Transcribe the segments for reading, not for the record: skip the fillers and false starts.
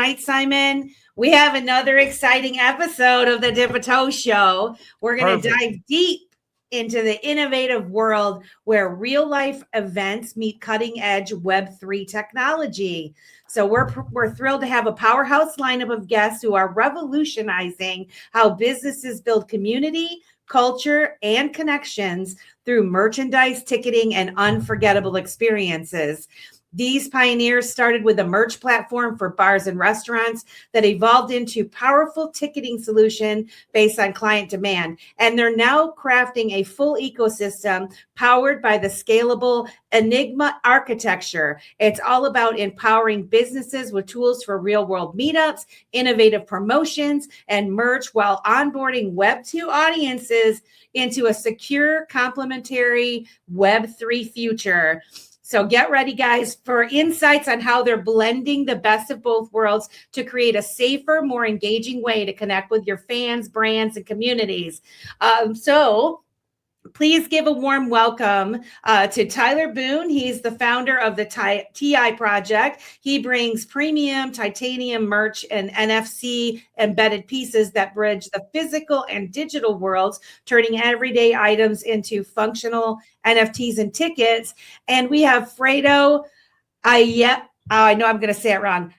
Tonight, Simon, we have another exciting episode of the Dip a Toe Show. We're going to dive deep into the innovative world where real life events meet cutting edge Web3 technology. So we're thrilled to have a powerhouse lineup of guests who are revolutionizing how businesses build community, culture, and connections through merchandise, ticketing, and unforgettable experiences. These pioneers started with a merch platform for bars and restaurants that evolved into powerful ticketing solution based on client demand. And they're now crafting a full ecosystem powered by the scalable Enigma architecture. It's all about empowering businesses with tools for real world meetups, innovative promotions, and merch while onboarding Web2 audiences into a secure, complementary Web3 future. So get ready, guys, for insights on how they're blending the best of both worlds to create a safer, more engaging way to connect with your fans, brands, and communities. So please give a warm welcome to Tyler Boone. He's the founder of the TI Project. He brings premium titanium merch and NFC embedded pieces that bridge the physical and digital worlds, turning everyday items into functional NFTs and tickets. And we have Fredo, I know I'm going to say it wrong,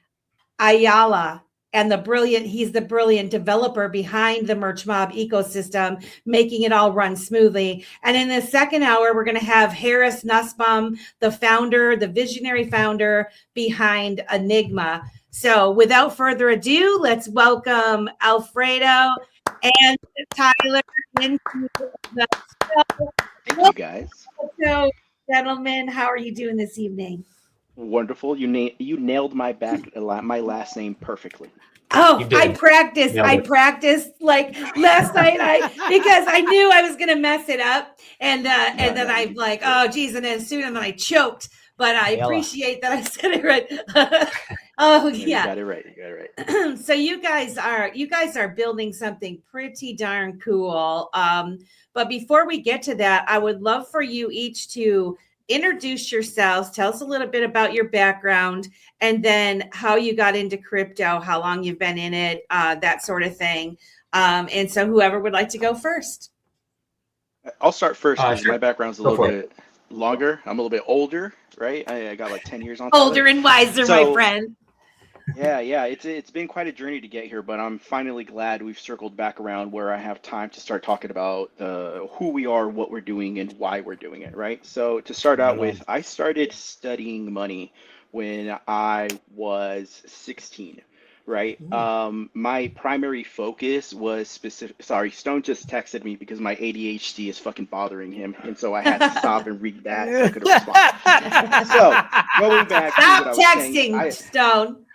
Ayala. And he's the brilliant developer behind the Merch Mob ecosystem, making it all run smoothly. And in the second hour, we're going to have Harris Nussbaum, the visionary founder behind Enigma. So without further ado, let's welcome Alfredo and Tyler into the show. Thank you, guys. So, gentlemen, how are you doing this evening? Wonderful. You nailed my last name perfectly. Oh, I practiced like last night. Because I knew I was gonna mess it up, and then I'm like, oh geez, and then soon, and then I choked. But I appreciate that I said it right. Oh yeah, you got it right. So you guys are building something pretty darn cool. But before we get to that, I would love for you each to introduce yourselves, tell us a little bit about your background, and then how you got into crypto, how long you've been in it, that sort of thing. And so whoever would like to go first. I'll start first because sure. my background's a little bit longer. I'm a little bit older, right? I got like 10 years on. Older and wiser, my friend. Yeah, it's been quite a journey to get here, but I'm finally glad we've circled back around where I have time to start talking about who we are, what we're doing, and why we're doing it, right? So to start out with, I started studying money when I was 16, right? My primary focus was specific. Sorry, Stone just texted me because my ADHD is fucking bothering him, and so I had to stop and read that so I could respond. So going back, stop texting, Stone.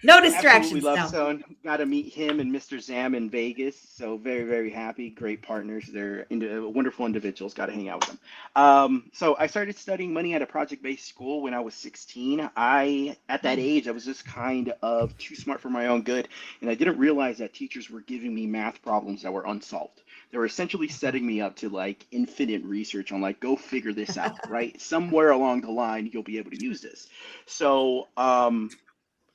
No distractions. Absolutely love Stone. Got to meet him and Mr. Zam in Vegas. So very, very happy. Great partners. They're wonderful individuals. Got to hang out with them. So I started studying money at a project-based school when I was 16. At that age, I was just kind of too smart for my own good. And I didn't realize that teachers were giving me math problems that were unsolved. They were essentially setting me up to like infinite research on like, go figure this out, right? Somewhere along the line, you'll be able to use this. So,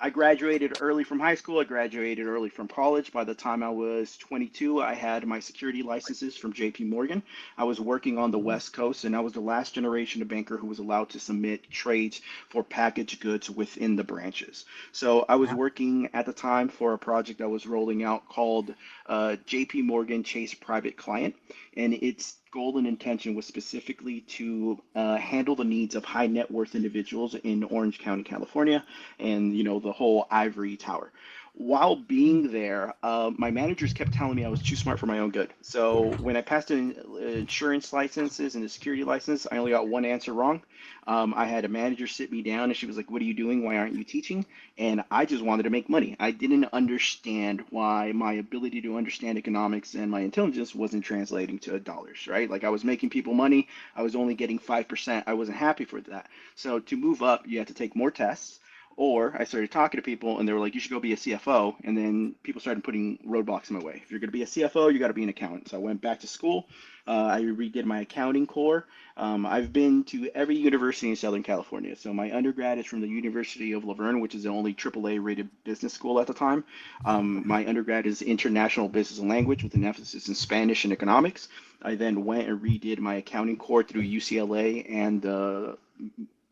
I graduated early from high school. I graduated early from college. By the time I was 22, I had my security licenses from JP Morgan. I was working on the West Coast, and I was the last generation of banker who was allowed to submit trades for packaged goods within the branches. So I was working at the time for a project I was rolling out called JP Morgan Chase Private Client, and its goal and intention was specifically to handle the needs of high net worth individuals in Orange County, California, and the whole ivory tower. While being there, my managers kept telling me I was too smart for my own good. So when I passed the insurance licenses and the security license, I only got one answer wrong. I had a manager sit me down and she was like, "What are you doing? Why aren't you teaching?" And I just wanted to make money. I didn't understand why my ability to understand economics and my intelligence wasn't translating to dollars, right? Like I was making people money. I was only getting 5%. I wasn't happy for that. So to move up, you had to take more tests, Or I started talking to people and they were like, you should go be a CFO. And then people started putting roadblocks in my way. If you're going to be a CFO, you got to be an accountant. So I went back to school. I redid my accounting core. I've been to every university in Southern California. So my undergrad is from the University of Laverne, which is the only AAA rated business school at the time. My undergrad is International Business and Language with an emphasis in Spanish and economics. I then went and redid my accounting core through UCLA and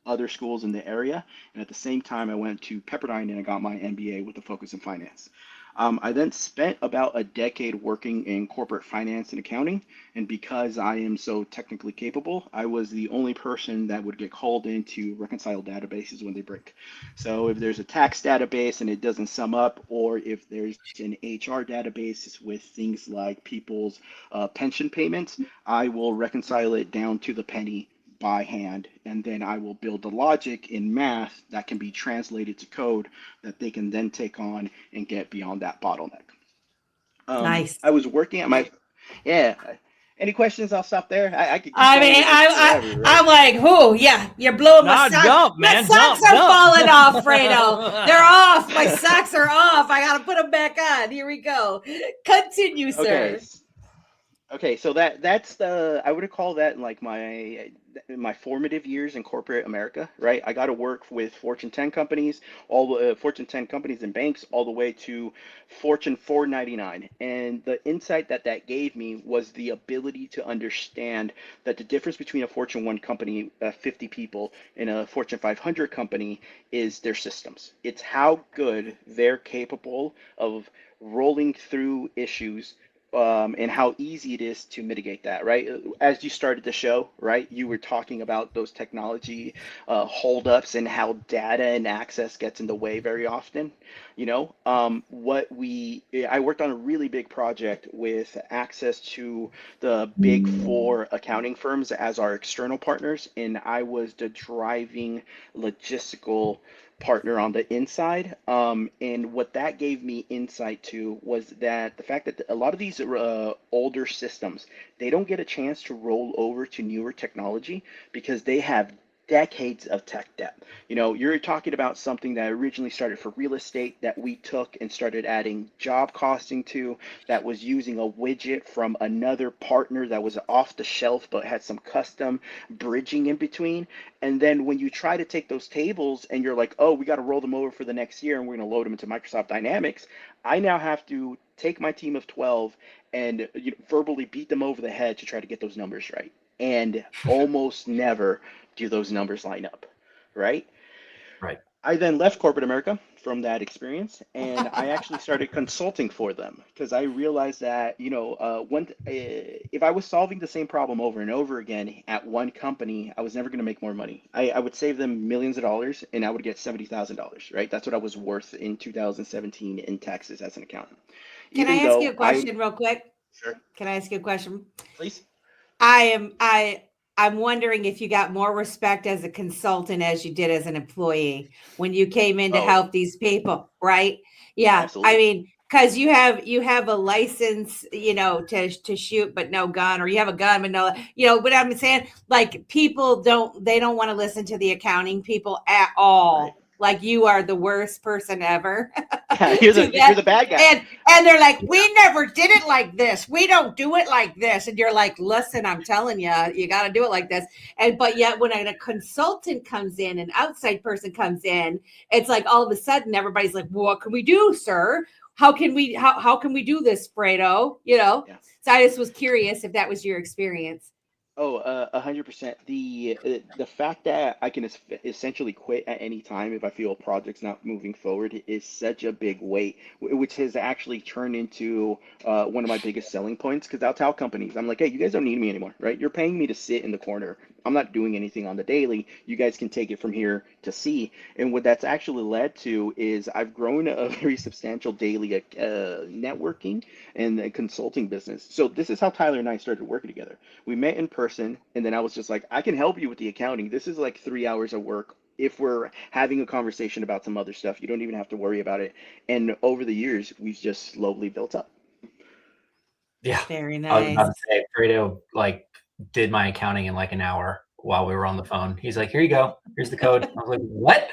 other schools in the area. And at the same time, I went to Pepperdine and I got my MBA with a focus in finance. I then spent about a decade working in corporate finance and accounting. And because I am so technically capable, I was the only person that would get called in to reconcile databases when they break. So if there's a tax database and it doesn't sum up, or if there's an HR database with things like people's pension payments, I will reconcile it down to the penny by hand, and then I will build the logic in math that can be translated to code that they can then take on and get beyond that bottleneck. Nice. I was working at my, yeah. Any questions? I'll stop there. I could keep I going mean, with this forever, right? I'm like, whoo, yeah, you're blowing my Nah, socks. jump, My man, socks jump, are jump. falling off, Fredo. They're off. My socks are off. I got to put them back on. Here we go. Continue, Okay. sir. Okay, so that's the I would call that like my formative years in corporate America, right? I got to work with Fortune 10 companies, all the Fortune 10 companies and banks, all the way to Fortune 499. And the insight that that gave me was the ability to understand that the difference between a Fortune 1 company, 50 people, and a Fortune 500 company is their systems. It's how good they're capable of rolling through issues, and how easy it is to mitigate that, right? As you started the show, right, you were talking about those technology holdups and how data and access gets in the way very often. I worked on a really big project with access to the big four accounting firms as our external partners, and I was the driving logistical partner on the inside. And what that gave me insight to was that the fact that a lot of these older systems, they don't get a chance to roll over to newer technology because they have decades of tech debt. You're talking about something that originally started for real estate that we took and started adding job costing to, that was using a widget from another partner that was off the shelf but had some custom bridging in between. And then when you try to take those tables and you're like, oh, we got to roll them over for the next year and we're going to load them into Microsoft Dynamics, I now have to take my team of 12 and verbally beat them over the head to try to get those numbers right. And almost never do those numbers line up, right? Right. I then left corporate America from that experience, and I actually started consulting for them because I realized that, if I was solving the same problem over and over again at one company, I was never going to make more money. I would save them millions of dollars, and I would get $70,000, right? That's what I was worth in 2017 in Texas as an accountant. Can I ask you a question real quick? Sure. Can I ask you a question? Please. I'm wondering if you got more respect as a consultant as you did as an employee when you came in to help these people, right? Yeah. Absolutely. I mean, because you have a license, to shoot, but no gun, or you have a gun, but no, what I'm saying, like people don't want to listen to the accounting people at all. Right. Like you are the worst person ever. Yeah, you're the bad guy. And they're like, we never did it like this. We don't do it like this. And you're like, listen, I'm telling you, you got to do it like this. But yet when a consultant comes in, an outside person comes in, it's like all of a sudden everybody's like, well, what can we do, sir? How can we do this, Fredo? Yeah. So I just was curious if that was your experience. Oh, 100%. The fact that I can essentially quit at any time if I feel a project's not moving forward is such a big weight, which has actually turned into one of my biggest selling points. Because I'll tell companies, I'm like, hey, you guys don't need me anymore, right? You're paying me to sit in the corner. I'm not doing anything on the daily. You guys can take it from here to see. And what that's actually led to is I've grown a very substantial daily networking and the consulting business. So this is how Tyler and I started working together. We met in person, and then I was just like, I can help you with the accounting. This is like 3 hours of work. If we're having a conversation about some other stuff, you don't even have to worry about it. And over the years, we've just slowly built up. Yeah. Very nice. I was about to say, Fredo did my accounting in like an hour while we were on the phone. He's like, here you go. Here's the code. I was like, what?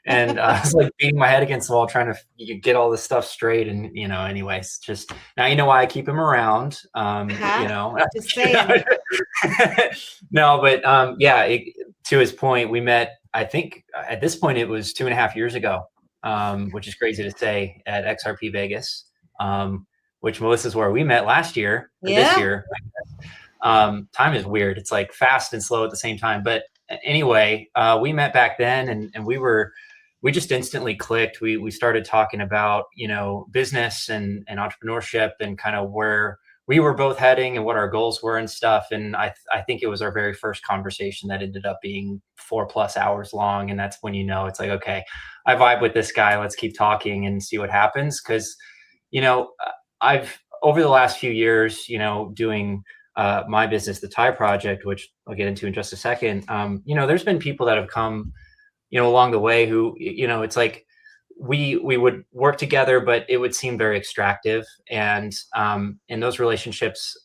And I was like beating my head against the wall trying to get all this stuff straight. And, anyways, just now you know why I keep him around. Just saying. No, but yeah, to his point, we met, I think at this point it was 2.5 years ago, which is crazy to say, at XRP Vegas, which Melissa's where we met last year, or this year. Time is weird. It's like fast and slow at the same time. But anyway, we met back then, and we just instantly clicked. We started talking about, business and entrepreneurship and kind of where we were both heading and what our goals were and stuff. And I think it was our very first conversation that ended up being 4+ hours long. And that's when, it's like, okay, I vibe with this guy. Let's keep talking and see what happens. Cause, I've over the last few years, doing my business, the Thai Project, which I'll get into in just a second. There's been people that have come, along the way who, it's like we would work together, but it would seem very extractive. And in those relationships,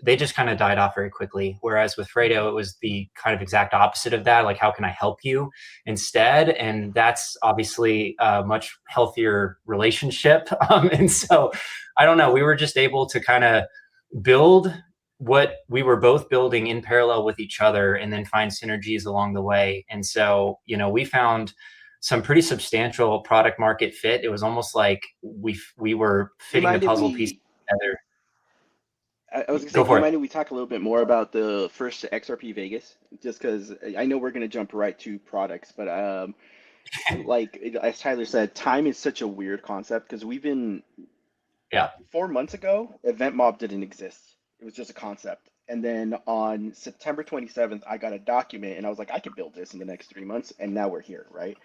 they just kind of died off very quickly. Whereas with Fredo, it was the kind of exact opposite of that. Like, how can I help you instead? And that's obviously a much healthier relationship. And so I don't know, we were just able to kind of build what we were both building in parallel with each other and then find synergies along the way. And so, we found some pretty substantial product market fit. It was almost like we were fitting the puzzle pieces together. I was gonna say, do you mind if we talk a little bit more about the first XRP Vegas? Just because I know we're gonna jump right to products, but like as Tyler said, time is such a weird concept because we've been 4 months ago, Event Mob didn't exist. It was just a concept. And then on September 27th, I got a document and I was like, I can build this in the next 3 months. And now we're here, right?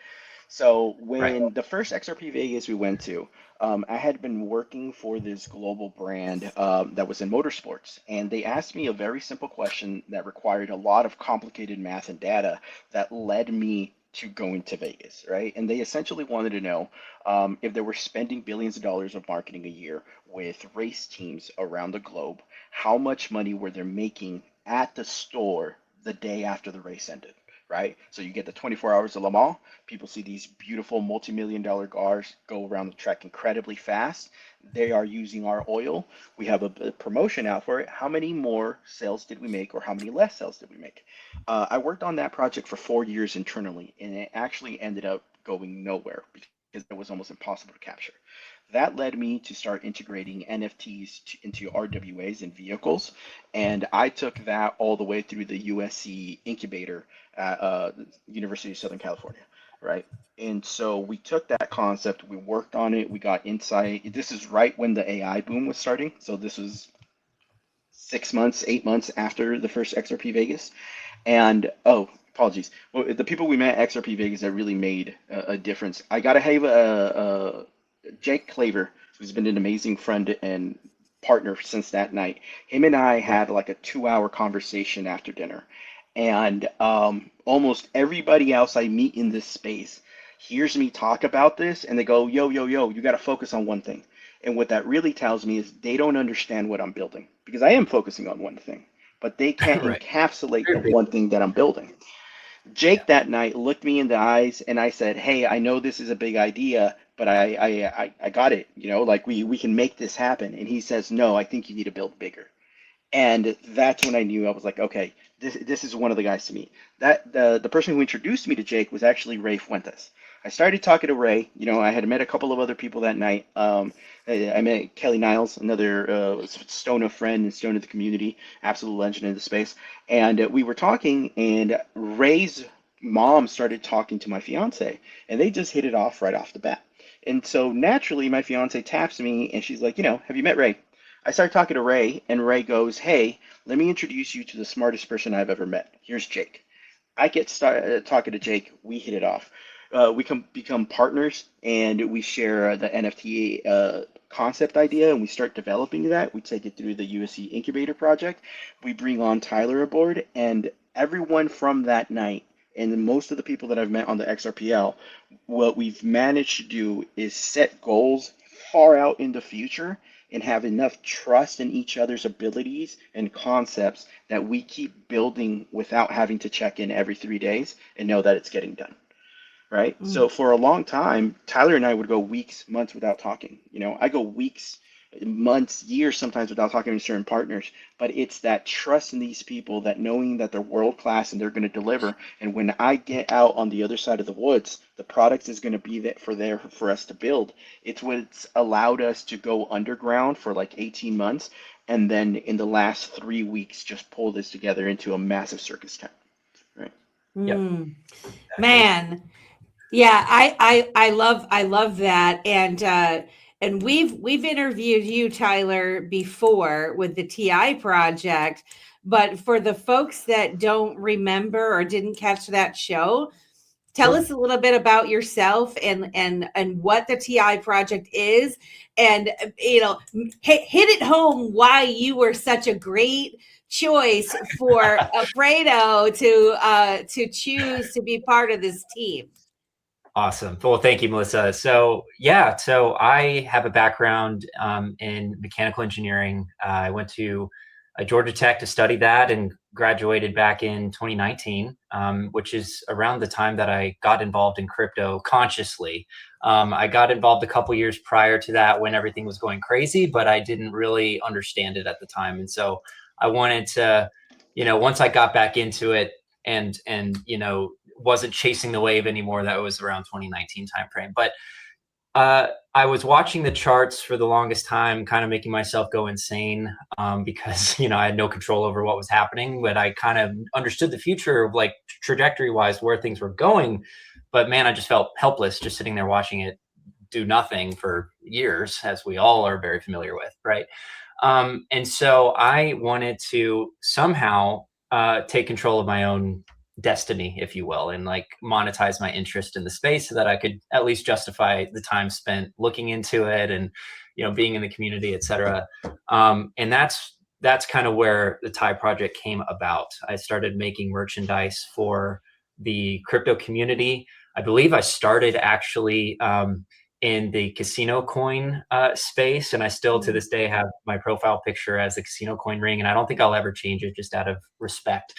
So when the first XRP Vegas we went to, I had been working for this global brand that was in motorsports. And they asked me a very simple question that required a lot of complicated math and data that led me to going to Vegas, right? And they essentially wanted to know if they were spending billions of dollars of marketing a year with race teams around the globe, how much money were they making at the store the day after the race ended, right? So you get the 24 hours of Le Mans, people see these beautiful multi-million-dollar cars go around the track incredibly fast. They are using our oil. We have a promotion out for it. How many more sales did we make, or how many less sales did we make? I worked on that project for 4 years internally, and it actually ended up going nowhere because it was almost impossible to capture. That led me to start integrating NFTs into RWAs and vehicles, and I took that all the way through the USC incubator at University of Southern California, right? And so we took that concept, we worked on it, we got insight. This is right when the AI boom was starting, so this was 6 months, 8 months after the first XRP Vegas. And oh, apologies. Well, the people we met at XRP Vegas that really made a difference. I got to have Jake Claver, who's been an amazing friend and partner since that night. Him and I had like a 2-hour conversation after dinner. And almost everybody else I meet in this space hears me talk about this and they go, yo, you got to focus on one thing. And what that really tells me is they don't understand what I'm building, because I am focusing on one thing, but they can't encapsulate the one thing that I'm building. Jake that night looked me in the eyes and I said, hey, I know this is a big idea, but I got it. Like we can make this happen. And he says, no, I think you need to build bigger. And that's when I knew. I was like, okay, this is one of the guys to meet. That the person who introduced me to Jake was actually Ray Fuentes. I started talking to Ray. I had met a couple of other people that night. I met Kelly Niles, another Stoner friend and Stoner of the community, absolute legend in the space. And we were talking, and Ray's mom started talking to my fiance, and they just hit it off right off the bat. And so naturally, my fiance taps me, and she's like, have you met Ray? I start talking to Ray, and Ray goes, hey, let me introduce you to the smartest person I've ever met. Here's Jake. I get started talking to Jake. We hit it off. We can become partners, and we share the NFT concept idea, and we start developing that. We take it through the USC incubator project. We bring on Tyler aboard, and everyone from that night, and most of the people that I've met on the XRPL, what we've managed to do is set goals far out in the future and have enough trust in each other's abilities and concepts that we keep building without having to check in every 3 days and know that it's getting done. right? So for a long time, Tyler and I would go weeks, months without talking. You know, I go weeks, months, years sometimes without talking to certain partners. But it's that trust in these people, that knowing that they're world class and they're going to deliver. And when I get out on the other side of the woods, the product is going to be there for us to build. It's what's allowed us to go underground for like 18 months. And then in the last 3 weeks, just pull this together into a massive circus tent, right? Mm. Man. Yeah, I love that. And we've interviewed you, Tyler, before with the TI project, but for the folks that don't remember or didn't catch that show, tell us a little bit about yourself and what the TI project is, and hit it home why you were such a great choice for Fredo to choose to be part of this team. Awesome. Well, thank you, Melissa. So I have a background in mechanical engineering. I went to Georgia Tech to study that and graduated back in 2019, which is around the time that I got involved in crypto consciously. I got involved a couple years prior to that when everything was going crazy, but I didn't really understand it at the time. And so I wanted to, once I got back into it and wasn't chasing the wave anymore, that was around 2019 timeframe. But I was watching the charts for the longest time, kind of making myself go insane because, I had no control over what was happening, but I kind of understood the future of like trajectory wise where things were going. But man, I just felt helpless just sitting there watching it do nothing for years, as we all are very familiar with. Right. And so I wanted to somehow take control of my own destiny, if you will, and like monetize my interest in the space so that I could at least justify the time spent looking into it and, being in the community, et cetera. And that's kind of where the TIE project came about. I started making merchandise for the crypto community. I believe I started actually in the casino coin space. And I still to this day have my profile picture as a casino coin ring. And I don't think I'll ever change it just out of respect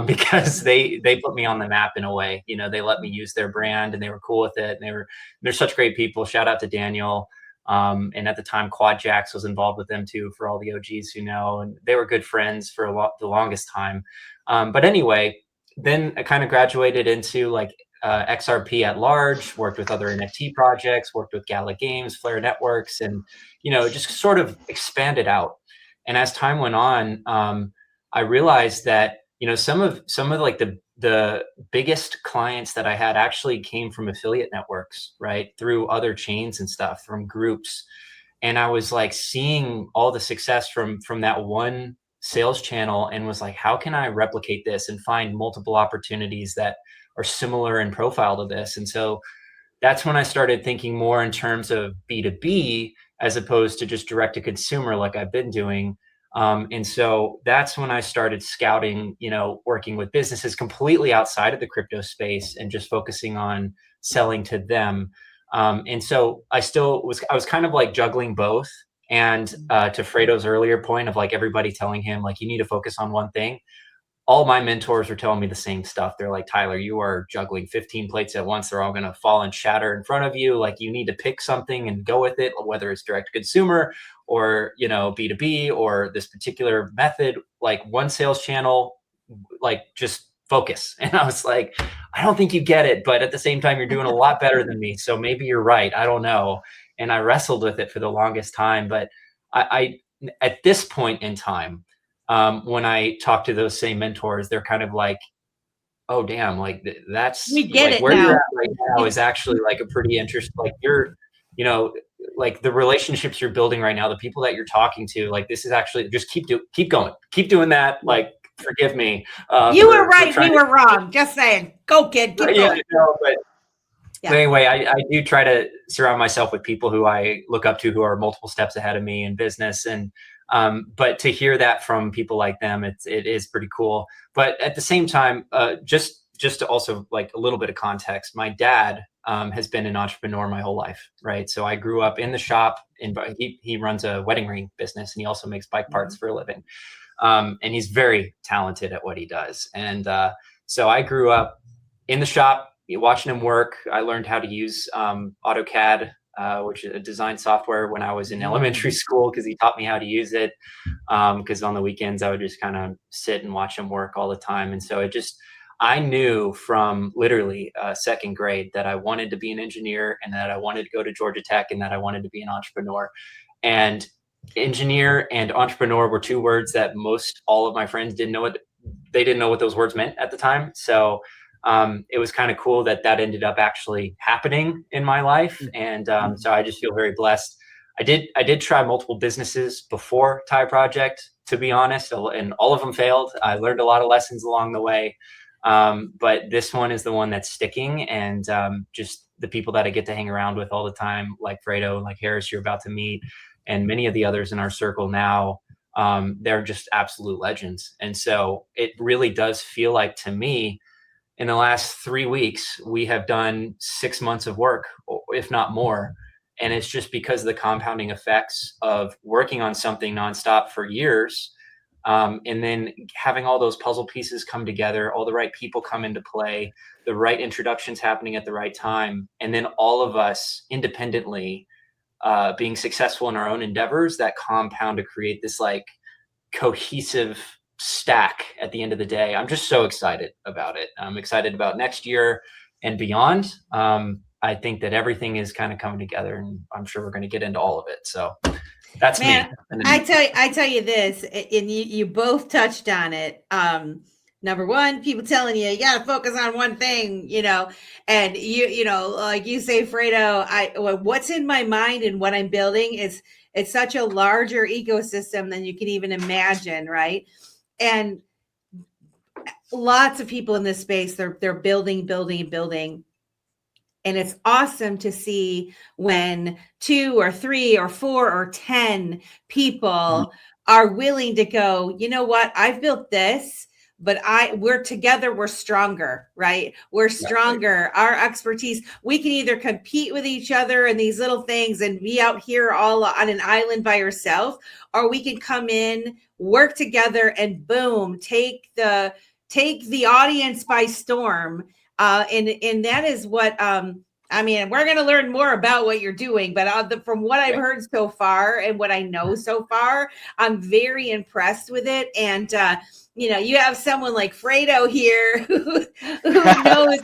because they put me on the map in a way. They let me use their brand and they were cool with it. And they're such great people. Shout out to Daniel. And at the time, Quad Jacks was involved with them too, for all the OGs who know. And they were good friends for the longest time. But anyway, then I kind of graduated into like XRP at large, worked with other NFT projects, worked with Gala Games, Flare Networks, and just sort of expanded out. And as time went on, I realized that some of like the biggest clients that I had actually came from affiliate networks, right, through other chains and stuff, from groups. And I was like seeing all the success from that one sales channel, and was like, how can I replicate this and find multiple opportunities that are similar in profile to this? And so that's when I started thinking more in terms of B2B as opposed to just direct to consumer like I've been doing. And so that's when I started scouting, working with businesses completely outside of the crypto space and just focusing on selling to them. And so I was kind of like juggling both. And to Fredo's earlier point of like everybody telling him like, you need to focus on one thing. All my mentors were telling me the same stuff. They're like, Tyler, you are juggling 15 plates at once. They're all going to fall and shatter in front of you. Like, you need to pick something and go with it, whether it's direct to consumer or, B2B or this particular method, like one sales channel, like just focus. And I was like, I don't think you get it, but at the same time, you're doing a lot better than me. So maybe you're right. I don't know. And I wrestled with it for the longest time. But I at this point in time, when I talk to those same mentors, they're kind of like, oh, damn, like that's we get like it where now. you're at right now is actually like a pretty interesting, like you're, like the relationships you're building right now, the people that you're talking to, like this is actually just keep going, keep doing that. Like, forgive me. You were right. We were wrong. Just saying, go kid. Keep going. But anyway, I do try to surround myself with people who I look up to, who are multiple steps ahead of me in business. And but to hear that from people like them, it is pretty cool. But at the same time, just to also like a little bit of context, my dad has been an entrepreneur my whole life, right? So I grew up in the shop. He runs a wedding ring business, and he also makes bike parts for a living. And he's very talented at what he does. And so I grew up in the shop, watching him work, I learned how to use AutoCAD, which is a design software, when I was in elementary school, because he taught me how to use it. Because on the weekends I would just kind of sit and watch him work all the time. And so I knew from literally second grade that I wanted to be an engineer, and that I wanted to go to Georgia Tech, and that I wanted to be an entrepreneur. And engineer and entrepreneur were two words that most all of my friends didn't know what those words meant at the time. So it was kind of cool that ended up actually happening in my life. And so I just feel very blessed. I did try multiple businesses before Thai Project, to be honest, and all of them failed. I learned a lot of lessons along the way. But this one is the one that's sticking, and just the people that I get to hang around with all the time, like Fredo, like Harris, you're about to meet, and many of the others in our circle now, they're just absolute legends. And so it really does feel like, to me, in the last 3 weeks, we have done 6 months of work, if not more. And it's just because of the compounding effects of working on something nonstop for years. And then having all those puzzle pieces come together, all the right people come into play, the right introductions happening at the right time. And then all of us independently being successful in our own endeavors that compound to create this like cohesive stack at the end of the day. I'm just so excited about it. I'm excited about next year and beyond. I think that everything is kind of coming together, and I'm sure we're going to get into all of it. So that's me. I tell you this, and you both touched on it. Number one, people telling you got to focus on one thing, and you know, like you say, Fredo, what's in my mind and what I'm building it's such a larger ecosystem than you can even imagine, right? And lots of people in this space, they're building. And it's awesome to see when 2 or 3 or 4 or 10 people are willing to go, you know what, I've built this, but we're together, we're stronger, right? We're stronger. Our expertise, we can either compete with each other in these little things and be out here all on an island by yourself, or we can come in, work together, and boom, take the audience by storm. And that is what, I mean, we're going to learn more about what you're doing, but from what I've heard so far and what I know so far, I'm very impressed with it. And, you have someone like Fredo here who knows,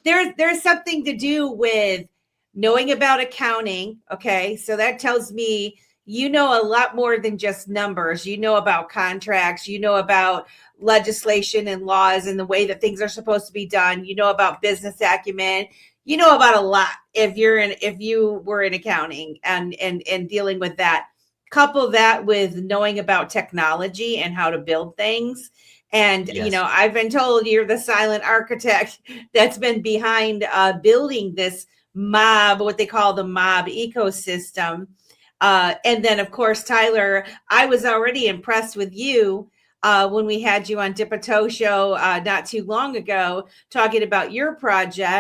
there's something to do with knowing about accounting. Okay. So that tells me, a lot more than just numbers. You know about contracts, about legislation and laws and the way that things are supposed to be done. You know about business acumen. You know about a lot if you were in accounting and dealing with that. Couple that with knowing about technology and how to build things. And, I've been told you're the silent architect that's been behind building this what they call the mob ecosystem. And then, of course, Tyler, I was already impressed with you when we had you on Dip a Toe Show not too long ago, talking about your project.